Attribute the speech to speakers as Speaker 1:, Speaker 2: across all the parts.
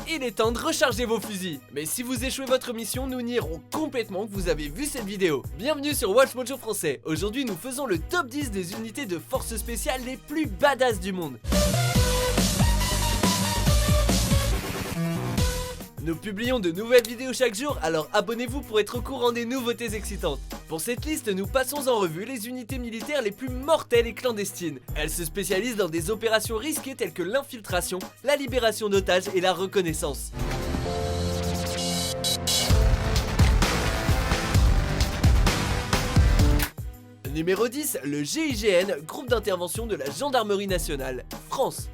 Speaker 1: il est temps de recharger vos fusils. Mais si vous échouez votre mission, nous nierons complètement que vous avez vu cette vidéo. Bienvenue sur Watch Mojo Français. Aujourd'hui, nous faisons le top 10 des unités de forces spéciales les plus badass du monde. Nous publions de nouvelles vidéos chaque jour, alors abonnez-vous pour être au courant des nouveautés excitantes. Pour cette liste, nous passons en revue les unités militaires les plus mortelles et clandestines. Elles se spécialisent dans des opérations risquées telles que l'infiltration, la libération d'otages et la reconnaissance. Numéro 10, le GIGN, groupe d'intervention de la Gendarmerie nationale, France.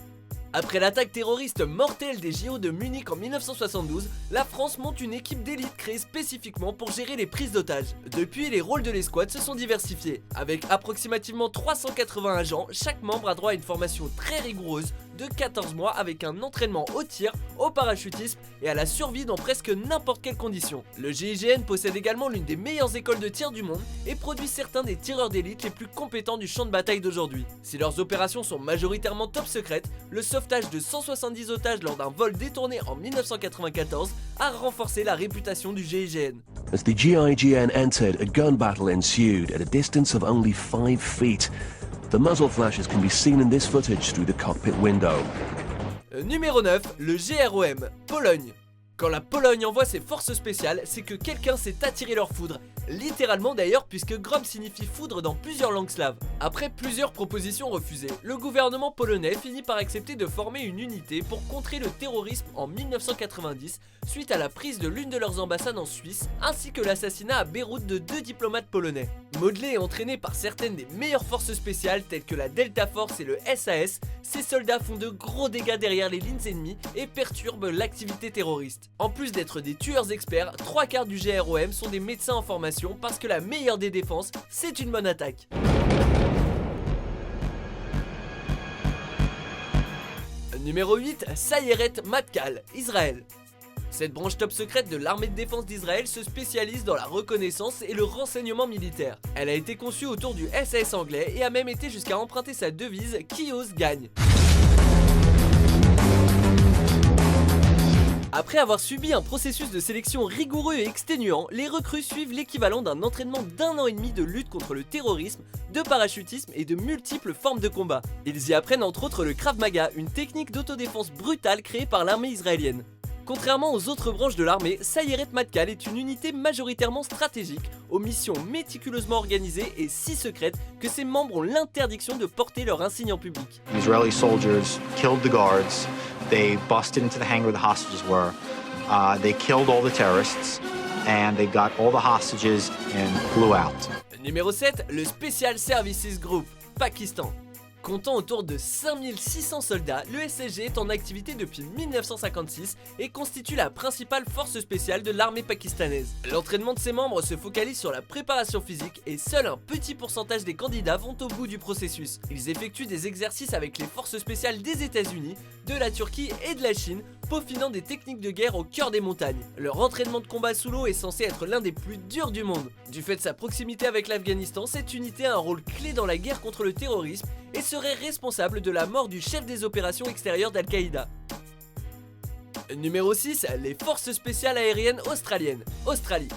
Speaker 1: Après l'attaque terroriste mortelle des JO de Munich en 1972, la France monte une équipe d'élite créée spécifiquement pour gérer les prises d'otages. Depuis, les rôles de l'escouade se sont diversifiés. Avec approximativement 380 agents, chaque membre a droit à une formation très rigoureuse de 14 mois avec un entraînement au tir, au parachutisme et à la survie dans presque n'importe quelle condition. Le GIGN possède également l'une des meilleures écoles de tir du monde et produit certains des tireurs d'élite les plus compétents du champ de bataille d'aujourd'hui. Si leurs opérations sont majoritairement top secrètes, le sauvetage de 170 otages lors d'un vol détourné en 1994 a renforcé la réputation du GIGN.
Speaker 2: As the GIGN entered, a gun battle ensued at a distance of only 5 feet. The muzzle flashes can be seen in this footage through the cockpit window.
Speaker 1: Numéro 9, le GROM, Pologne. Quand la Pologne envoie ses forces spéciales, c'est que quelqu'un s'est attiré leur foudre. Littéralement d'ailleurs, puisque Grom signifie foudre dans plusieurs langues slaves. Après plusieurs propositions refusées, le gouvernement polonais finit par accepter de former une unité pour contrer le terrorisme en 1990, suite à la prise de l'une de leurs ambassades en Suisse, ainsi que l'assassinat à Beyrouth de 2 diplomates polonais. Modelés et entraînés par certaines des meilleures forces spéciales telles que la Delta Force et le SAS, ces soldats font de gros dégâts derrière les lignes ennemies et perturbent l'activité terroriste. En plus d'être des tueurs experts, 3/4 du GROM sont des médecins en formation parce que la meilleure des défenses, c'est une bonne attaque. Numéro 8, Sayeret Matkal, Israël. Cette branche top secrète de l'armée de défense d'Israël se spécialise dans la reconnaissance et le renseignement militaire. Elle a été conçue autour du SAS anglais et a même été jusqu'à emprunter sa devise « Qui ose gagne ». Après avoir subi un processus de sélection rigoureux et exténuant, les recrues suivent l'équivalent d'un entraînement d'1 an et demi de lutte contre le terrorisme, de parachutisme et de multiples formes de combat. Ils y apprennent entre autres le Krav Maga, une technique d'autodéfense brutale créée par l'armée israélienne. Contrairement aux autres branches de l'armée, Sayeret Matkal est une unité majoritairement stratégique, aux missions méticuleusement organisées et si secrètes que ses membres ont l'interdiction de porter leur insigne en public.
Speaker 3: Israeli soldiers killed the guards, they busted into the hangar where the hostages were, they killed all the terrorists, and they got all the hostages and flew out.
Speaker 1: Numéro 7, le Special Services Group, Pakistan. Comptant autour de 5600 soldats, le SSG est en activité depuis 1956 et constitue la principale force spéciale de l'armée pakistanaise. L'entraînement de ses membres se focalise sur la préparation physique et seul un petit pourcentage des candidats vont au bout du processus. Ils effectuent des exercices avec les forces spéciales des États-Unis, de la Turquie et de la Chine, peaufinant des techniques de guerre au cœur des montagnes. Leur entraînement de combat sous l'eau est censé être l'un des plus durs du monde. Du fait de sa proximité avec l'Afghanistan, cette unité a un rôle clé dans la guerre contre le terrorisme et serait responsable de la mort du chef des opérations extérieures d'Al-Qaïda. Numéro 6, les forces spéciales aériennes australiennes, Australie.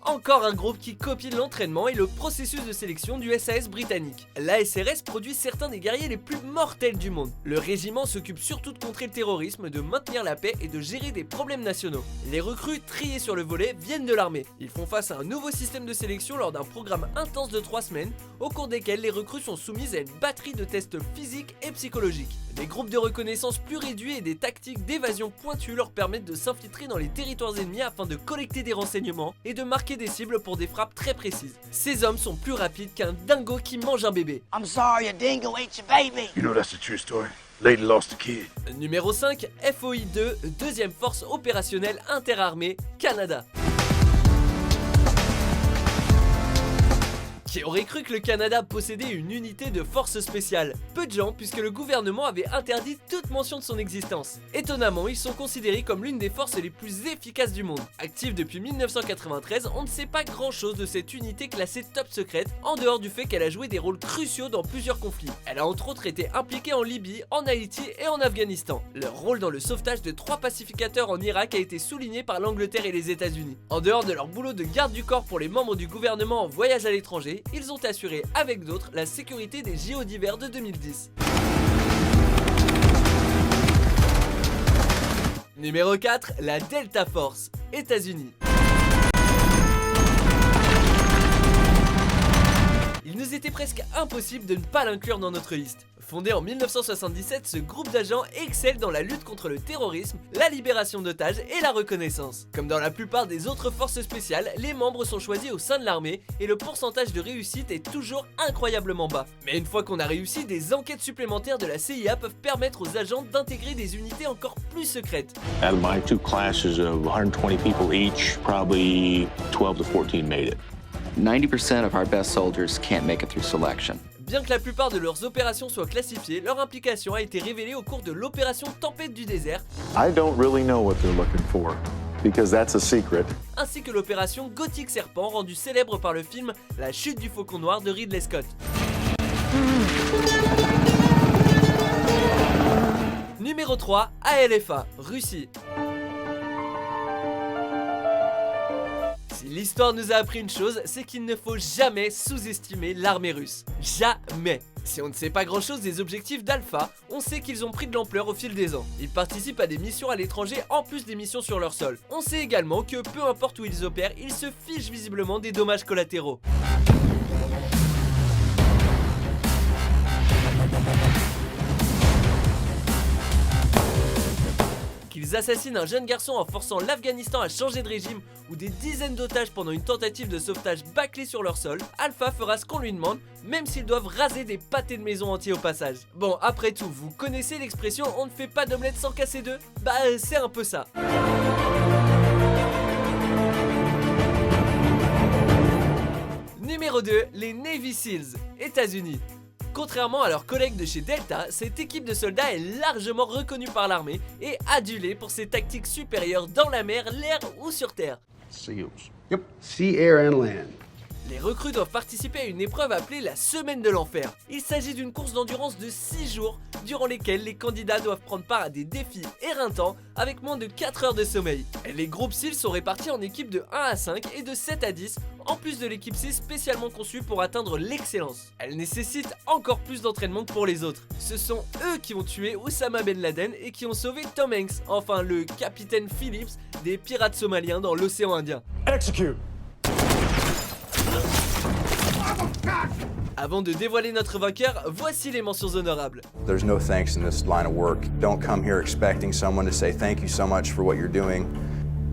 Speaker 1: Encore un groupe qui copie l'entraînement et le processus de sélection du SAS britannique. L'ASRS produit certains des guerriers les plus mortels du monde. Le régiment s'occupe surtout de contrer le terrorisme, de maintenir la paix et de gérer des problèmes nationaux. Les recrues triées sur le volet viennent de l'armée. Ils font face à un nouveau système de sélection lors d'un programme intense de 3 semaines, au cours desquels les recrues sont soumises à une batterie de tests physiques et psychologiques. Des groupes de reconnaissance plus réduits et des tactiques d'évasion pointues leur permettent de s'infiltrer dans les territoires ennemis afin de collecter des renseignements et de marquer des cibles pour des frappes très précises. Ces hommes sont plus rapides qu'un dingo qui mange un bébé.
Speaker 4: I'm sorry, a dingo ate your baby.
Speaker 5: You know that's a true story. Lady lost a kid.
Speaker 1: Numéro 5, FOI-2, deuxième force opérationnelle interarmée, Canada. Qui aurait cru que le Canada possédait une unité de force spéciale? Peu de gens, puisque le gouvernement avait interdit toute mention de son existence. Étonnamment, ils sont considérés comme l'une des forces les plus efficaces du monde. Active depuis 1993, on ne sait pas grand chose de cette unité classée top secrète, en dehors du fait qu'elle a joué des rôles cruciaux dans plusieurs conflits. Elle a entre autres été impliquée en Libye, en Haïti et en Afghanistan. Leur rôle dans le sauvetage de 3 pacificateurs en Irak a été souligné par l'Angleterre et les États-Unis. En dehors de leur boulot de garde du corps pour les membres du gouvernement en voyage à l'étranger, ils ont assuré avec d'autres la sécurité des JO d'hiver de 2010. Numéro 4, la Delta Force, États-Unis. Il nous était presque impossible de ne pas l'inclure dans notre liste. Fondé en 1977, ce groupe d'agents excelle dans la lutte contre le terrorisme, la libération d'otages et la reconnaissance. Comme dans la plupart des autres forces spéciales, les membres sont choisis au sein de l'armée et le pourcentage de réussite est toujours incroyablement bas. Mais une fois qu'on a réussi, des enquêtes supplémentaires de la CIA peuvent permettre aux agents d'intégrer des unités encore plus secrètes.
Speaker 6: Out of my 2 classes of 120 people each, probably 12 to 14 made it.
Speaker 7: 90% of our best soldiers can't make it through selection.
Speaker 1: Bien que la plupart de leurs opérations soient classifiées, leur implication a été révélée au cours de l'opération Tempête du désert,
Speaker 8: I don't really know what they're looking for, because that's a secret.
Speaker 1: ainsi que l'opération Gothique Serpent, rendue célèbre par le film La chute du faucon noir de Ridley Scott. Numéro 3, ALFA, Russie. Si l'histoire nous a appris une chose, c'est qu'il ne faut jamais sous-estimer l'armée russe. Jamais. Si on ne sait pas grand chose des objectifs d'Alpha, on sait qu'ils ont pris de l'ampleur au fil des ans. Ils participent à des missions à l'étranger en plus des missions sur leur sol. On sait également que peu importe où ils opèrent, ils se fichent visiblement des dommages collatéraux. Qu'ils assassinent un jeune garçon en forçant l'Afghanistan à changer de régime ou des dizaines d'otages pendant une tentative de sauvetage bâclée sur leur sol, Alpha fera ce qu'on lui demande, même s'ils doivent raser des pâtés de maison entiers au passage. Bon, après tout, vous connaissez l'expression « on ne fait pas d'omelette sans casser deux » ? Bah, c'est un peu ça. Numéro 2, les Navy Seals, États-Unis. Contrairement à leurs collègues de chez Delta, cette équipe de soldats est largement reconnue par l'armée et adulée pour ses tactiques supérieures dans la mer, l'air ou sur terre.
Speaker 8: SEALs.
Speaker 9: Yep, sea, air, and land.
Speaker 1: Les recrues doivent participer à une épreuve appelée la Semaine de l'Enfer. Il s'agit d'une course d'endurance de 6 jours, durant lesquels les candidats doivent prendre part à des défis éreintants avec moins de 4 heures de sommeil. Les groupes SEAL sont répartis en équipes de 1 à 5 et de 7 à 10, en plus de l'équipe C spécialement conçue pour atteindre l'excellence. Elle nécessite encore plus d'entraînement que pour les autres. Ce sont eux qui ont tué Oussama Ben Laden et qui ont sauvé Tom Hanks, enfin le capitaine Phillips des pirates somaliens dans l'océan Indien.
Speaker 5: Execute.
Speaker 1: Avant de dévoiler notre vainqueur, voici les mentions honorables.
Speaker 10: There's no thanks in this line of work. Don't come here expecting someone to say thank you so much for what you're doing.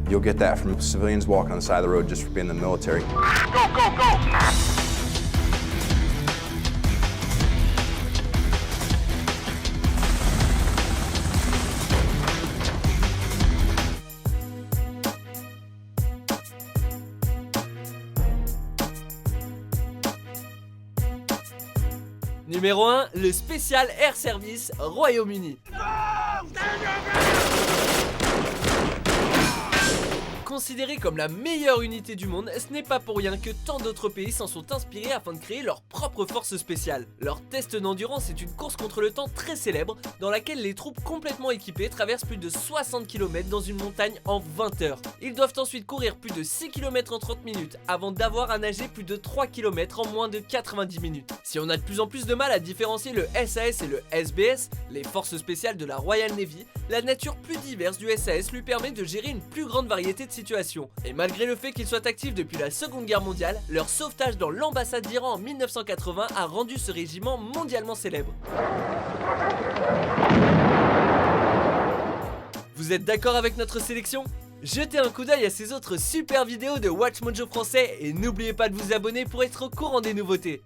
Speaker 10: You'll get that from civilians walking on the side of the road just for being in the military.
Speaker 5: Go, go, go!
Speaker 1: Numéro 1, le Special Air Service Royaume-Uni. Considérée comme la meilleure unité du monde, ce n'est pas pour rien que tant d'autres pays s'en sont inspirés afin de créer leur propre force spéciale. Leur test d'endurance est une course contre le temps très célèbre dans laquelle les troupes complètement équipées traversent plus de 60 km dans une montagne en 20 heures. Ils doivent ensuite courir plus de 6 km en 30 minutes avant d'avoir à nager plus de 3 km en moins de 90 minutes. Si on a de plus en plus de mal à différencier le SAS et le SBS, les forces spéciales de la Royal Navy, la nature plus diverse du SAS lui permet de gérer une plus grande variété de situations. Et malgré le fait qu'ils soient actifs depuis la Seconde Guerre mondiale, leur sauvetage dans l'ambassade d'Iran en 1980 a rendu ce régiment mondialement célèbre. Vous êtes d'accord avec notre sélection ? Jetez un coup d'œil à ces autres super vidéos de WatchMojo français et n'oubliez pas de vous abonner pour être au courant des nouveautés.